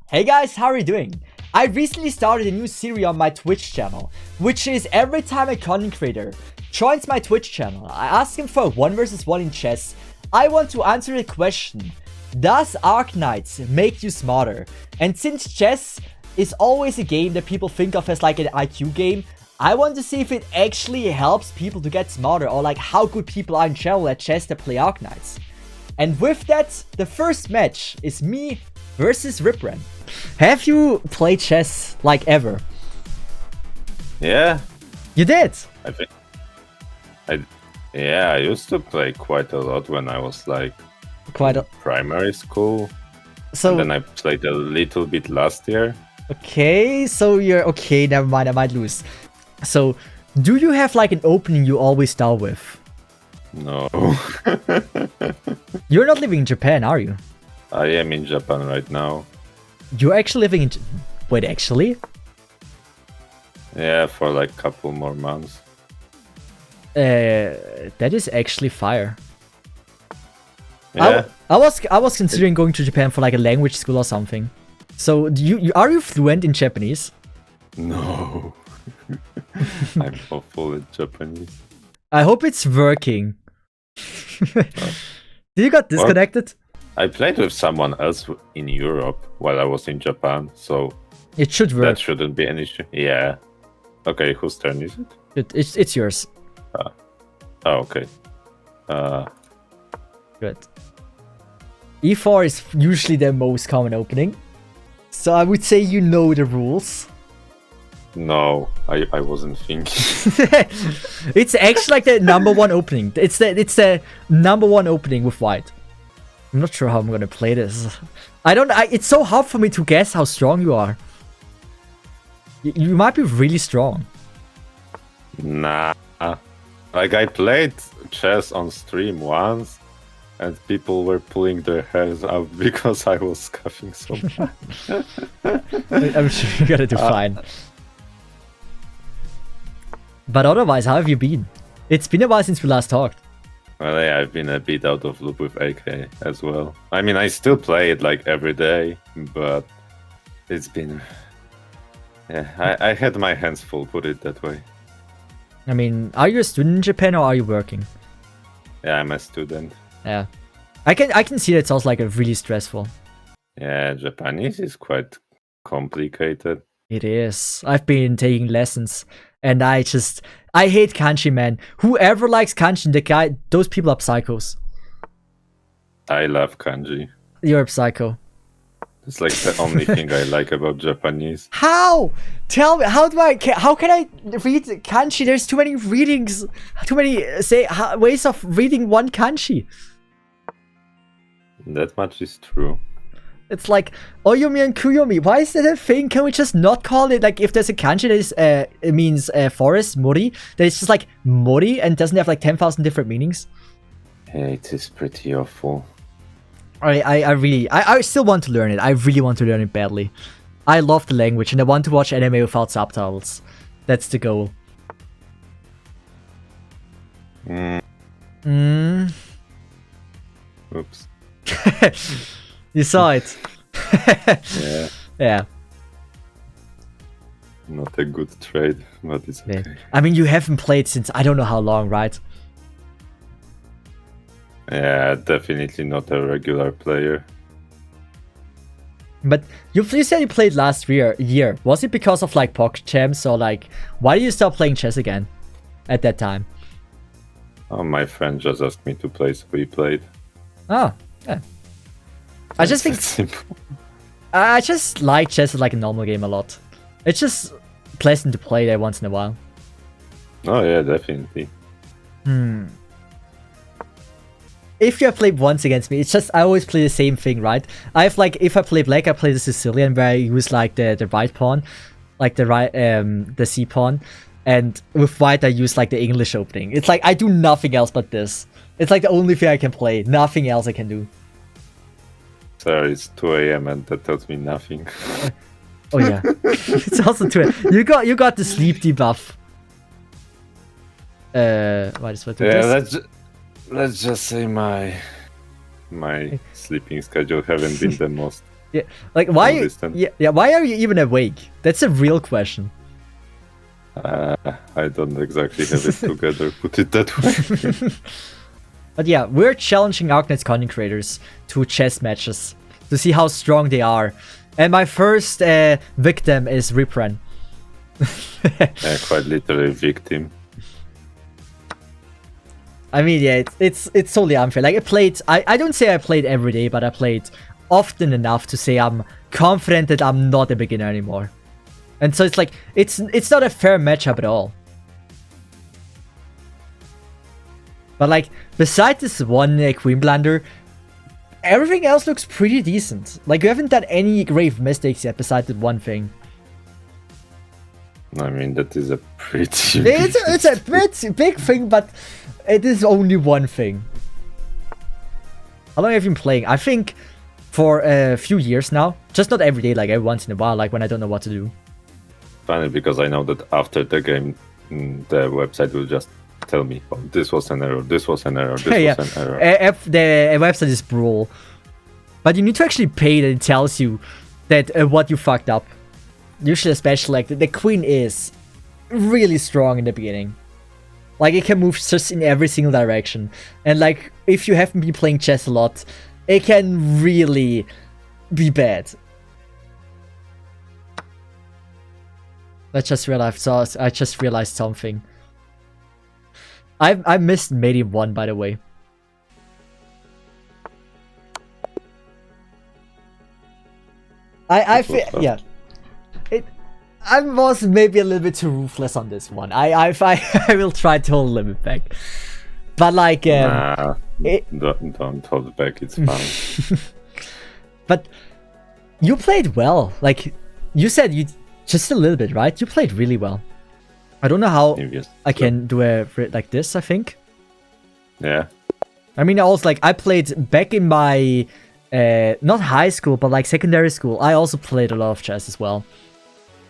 Hey guys, how are you doing? I recently started a new series on my Twitch channel, which is every time a content creator joins my Twitch channel, I ask him for a 1 versus 1 in chess. I want to answer the question, does Arknights make you smarter? And since chess is always a game that people think of as like an IQ game, I want to see if it actually helps people to get smarter, or like how good people are in general at chess that play Arknights. And with that, the first match is me versus Reapren. Have you played chess like ever? Yeah. You did? I think. I used to play quite a lot when I was like Quite a... primary school. So and then I played a little bit last year. Okay, so you're okay, never mind, I might lose. So, do you have like an opening you always start with? No. You're not living in Japan, are you? I am in Japan right now. You're actually living in... Wait, actually? Yeah, for like a couple more months. That is actually fire. Yeah. I was considering going to Japan for like a language school or something. So, are you fluent in Japanese? No. I'm awful at Japanese. I hope it's working. Did you got disconnected? I played with someone else in Europe while I was in Japan, so It should work. that shouldn't be an issue. Yeah. Okay, whose turn is it? It's yours. Oh, okay. Good. E4 is usually the most common opening. So I would say you know the rules. No, I wasn't thinking. It's actually like the number one opening. It's the number one opening with white. I'm not sure how I'm gonna play this. It's so hard for me to guess how strong you are. You might be really strong. Nah. Like, I played chess on stream once, and people were pulling their hairs out because I was scuffing so much. I'm sure you're gonna do fine. But otherwise, how have you been? It's been a while since we last talked. Well, yeah, I've been a bit out of loop with AK as well. I mean, I still play it like every day, but it's been... Yeah, I had my hands full, put it that way. I mean, are you a student in Japan or are you working? Yeah, I'm a student. Yeah. I can see that it's also like a really stressful. Yeah, Japanese is quite complicated. It is. I've been taking lessons and I hate kanji, man. Whoever likes kanji, those people are psychos. I love kanji. You're a psycho. It's like the only thing I like about Japanese. How? Tell me, how can I read kanji? There's too many readings, too many ways of reading one kanji. That much is true. It's like Oyomi and Kuyomi. Why is that a thing? Can we just not call it, like, if there's a kanji that is it means forest, mori, that it's just like mori and doesn't have like 10,000 different meanings? Yeah, it is pretty awful. I still want to learn it. I really want to learn it badly. I love the language and I want to watch anime without subtitles. That's the goal. Oops. You saw it. Yeah. Yeah. Not a good trade, but it's okay. I mean, you haven't played since I don't know how long, right? Yeah, definitely not a regular player. But you said you played last year. Was it because of like pocket champs, or like why did you stop playing chess again at that time? Oh, my friend just asked me to play, so we played. Oh, yeah. I just think simple. I just like chess as like a normal game a lot. It's just pleasant to play there once in a while. Oh yeah, definitely. If you have played once against me, it's just I always play the same thing, right? I have like, if I play black, I play the Sicilian where I use like the right pawn, like the C pawn, and with white I use like the English opening. It's like I do nothing else but this. It's like the only thing I can play. Nothing else I can do. Sorry, it's 2 AM and that tells me nothing. Oh yeah, it's also 2 AM. You got the sleep debuff. Why is what? Yeah, let's just say my sleeping schedule haven't been the most Yeah, like why? Consistent. Yeah. Why are you even awake? That's a real question. I don't exactly have it together. Put it that way. But yeah, we're challenging Arknights content creators to chess matches to see how strong they are. And my first victim is Reapren. Quite literally victim. I mean, yeah, it's totally unfair. Like I don't say I played every day, but I played often enough to say I'm confident that I'm not a beginner anymore. And so it's like it's not a fair matchup at all. But like besides this one queen blunder, everything else looks pretty decent. Like you haven't done any grave mistakes yet besides that one thing. I mean, that is a pretty... It's a big thing, but it is only one thing. How long have you been playing? I think for a few years now. Just not every day, like every once in a while, like when I don't know what to do. Funny, because I know that after the game, the website will just tell me, oh, this was an error, this was an error, this was an error. The website is brutal. But you need to actually pay that it tells you that what you fucked up. Usually, especially, like, the queen is really strong in the beginning. Like, it can move just in every single direction. And, like, if you haven't been playing chess a lot, it can really be bad. I just realized something. I missed mate 1, by the way. I feel, yeah. I was maybe a little bit too ruthless on this one. I will try to hold a little bit back. But like, nah, don't hold it back. It's fine. But you played well. Like you said, you just a little bit, right? You played really well. I don't know how I can do a like this. I think. Yeah. I mean, also like I played back in my not high school, but like secondary school. I also played a lot of chess as well.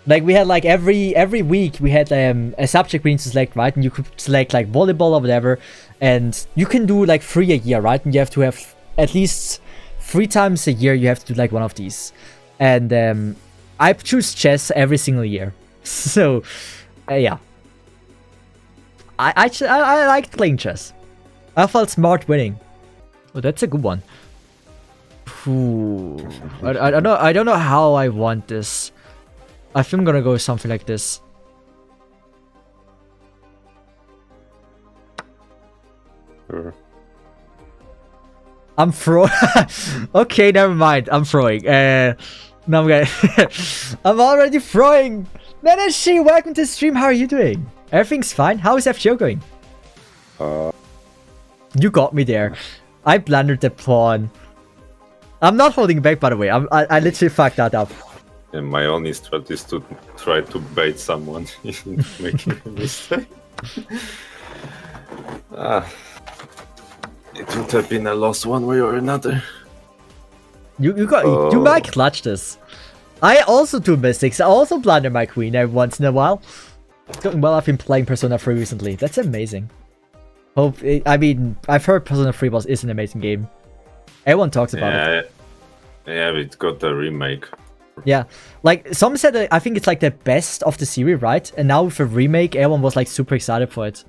Like we had like every week we had a subject we need to select, right? And you could select like volleyball or whatever, and you can do like 3 a year, right? And you have to have at least 3 times a year. You have to do like one of these, and I choose chess every single year. So yeah, I liked playing chess. I felt smart winning. Oh, that's a good one. Ooh. I don't know how I want this. I think I'm gonna go with something like this. Sure. I'm throwing. Okay, never mind. I'm throwing. No, I'm gonna. I'm already throwing. Nanashi, welcome to the stream. How are you doing? Everything's fine. How is FGO going? You got me there. I blundered the pawn. I'm not holding back, by the way. I literally fucked that up. And my only strategy is to try to bait someone into making a mistake. It would have been a loss one way or another. You might clutch this. I also do mistakes. I also blunder my queen every once in a while. It's going well. I've been playing Persona 3 recently. That's amazing. I mean, I've heard Persona 3 is an amazing game. Everyone talks about it. Yeah, it got the remake. Yeah, like some said that I think it's like the best of the series, right? And now with a remake, everyone was like super excited for it.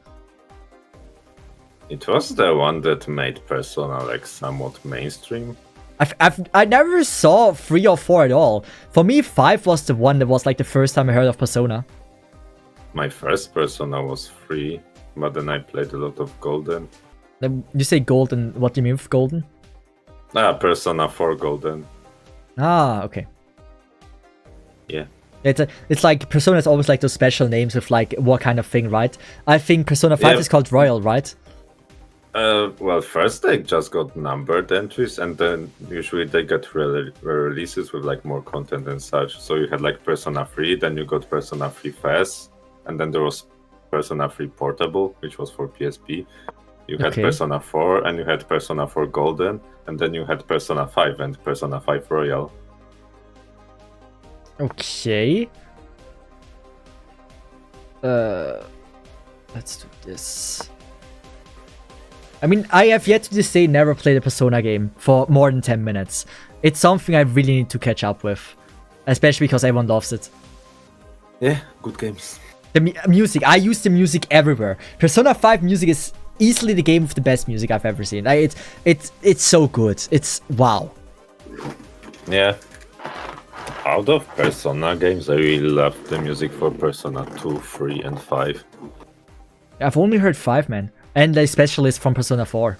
It was the one that made Persona like somewhat mainstream. I never saw 3 or 4 at all. For me, 5 was the one that was like the first time I heard of Persona. My first Persona was 3, but then I played a lot of Golden. You say Golden, what do you mean with Golden? Persona 4 Golden. Ah, okay. Yeah. It's like Persona is always like those special names with like what kind of thing, right? I think Persona 5 is called Royal, right? Well, first they just got numbered entries, and then usually they get releases with like more content and such. So you had like Persona 3, then you got Persona 3 FES, and then there was Persona 3 Portable, which was for PSP. You had Persona 4, and you had Persona 4 Golden, and then you had Persona 5 and Persona 5 Royal. Okay. Let's do this. I mean, I have yet to this day never played a Persona game for more than 10 minutes. It's something I really need to catch up with. Especially because everyone loves it. Yeah, good games. The music, I use the music everywhere. Persona 5 music is easily the game with the best music I've ever seen. It's so good. It's wow. Yeah. Out of Persona games, I really love the music for Persona 2, 3, and 5. I've only heard 5, man. And the specialist from Persona 4.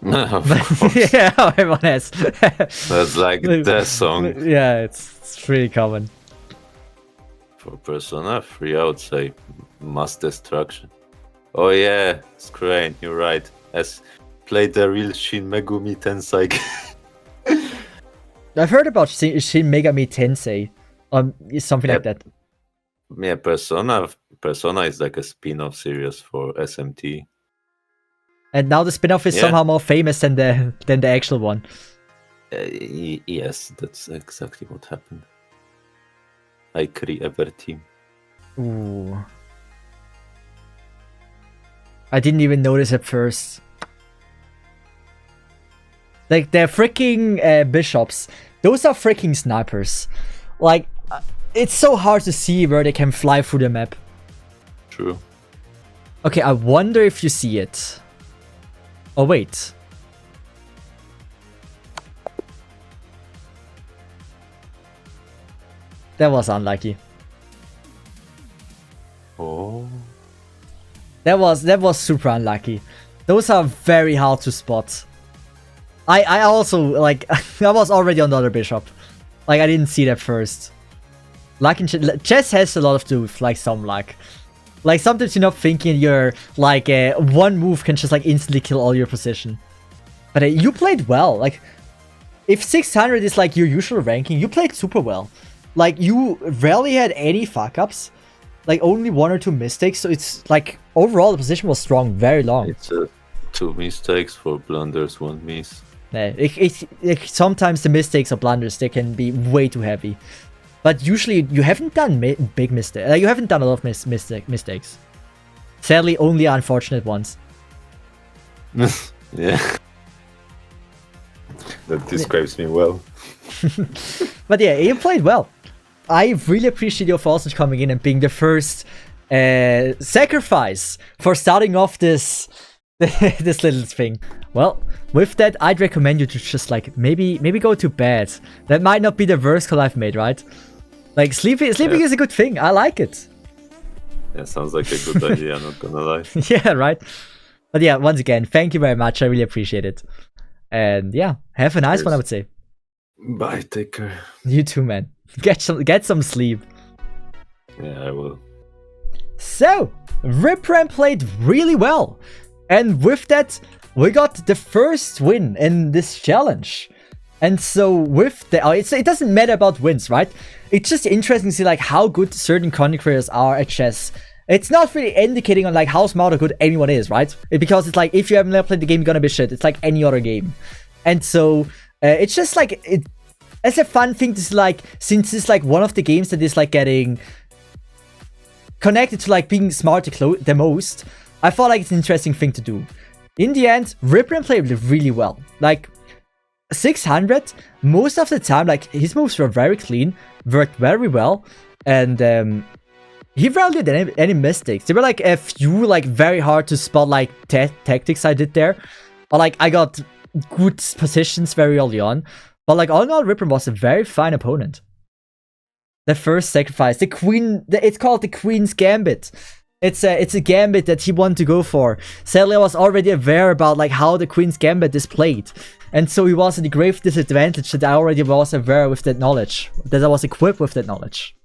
Of course. Yeah, everyone has. That's like the song. Yeah, it's pretty common. For Persona 3, I would say Mass Destruction. Oh yeah, Scrane, you're right. As played the real Shin Megami Tensei. I've heard about Shin Megami Tensei. Something like that. Yeah, Persona is like a spin-off series for SMT. And now the spin-off is somehow more famous than the actual one. Yes, that's exactly what happened. I create ever team. Ooh. I didn't even notice at first. Like, the freaking bishops. Those are freaking snipers. Like, it's so hard to see where they can fly through the map. True. Okay, I wonder if you see it. Oh, wait. That was unlucky. Oh. That was super unlucky. Those are very hard to spot. I also, like, I was already on the other bishop. Like, I didn't see that first. Luck in chess has a lot to do with, like, some luck. Like, sometimes you're not thinking you're, like, one move can just, like, instantly kill all your position. But you played well. Like, if 600 is, like, your usual ranking, you played super well. Like, you rarely had any fuck-ups. Like, only 1 or 2 mistakes. So it's, like, overall, the position was strong very long. It's 2 mistakes, 4 blunders, 1 miss. Yeah, sometimes the mistakes or blunders, they can be way too heavy. But usually, you haven't done big mistakes. You haven't done a lot of mistakes. Sadly, only unfortunate ones. Yeah. That describes me well. But yeah, you played well. I really appreciate your forces coming in and being the first sacrifice for starting off this this little thing. Well, with that, I'd recommend you to just like maybe go to bed. That might not be the worst call I've made, right? Like sleeping is a good thing. I like it. Yeah, sounds like a good idea, I'm not gonna lie. Yeah, right. But yeah, once again, thank you very much. I really appreciate it. And yeah, have a nice one, I would say. Bye, take care. You too, man. Get some sleep. Yeah, I will. So, Reapren played really well. And with that, we got the first win in this challenge. And so with the... it doesn't matter about wins, right? It's just interesting to see like how good certain content creators are at chess. It's not really indicating on like how smart or good anyone is, right? Because it's like, if you haven't never played the game, you're gonna be shit. It's like any other game. And so, it's just like... It's a fun thing to see, like, since it's like one of the games that is like getting connected to like being smart the most, I thought like it's an interesting thing to do. In the end, Reapren played really well. Like 600, most of the time, like his moves were very clean, worked very well, and he rarely did any mistakes. There were like a few like very hard to spot like tactics I did there, or like I got good positions very early on. But like all in all, Reapren was a very fine opponent. The first sacrifice, the queen, it's called the Queen's Gambit. It's a gambit that he wanted to go for. Sadly, I was already aware about like how the Queen's Gambit is played. And so he was at a grave disadvantage that I already was aware with that knowledge. That I was equipped with that knowledge.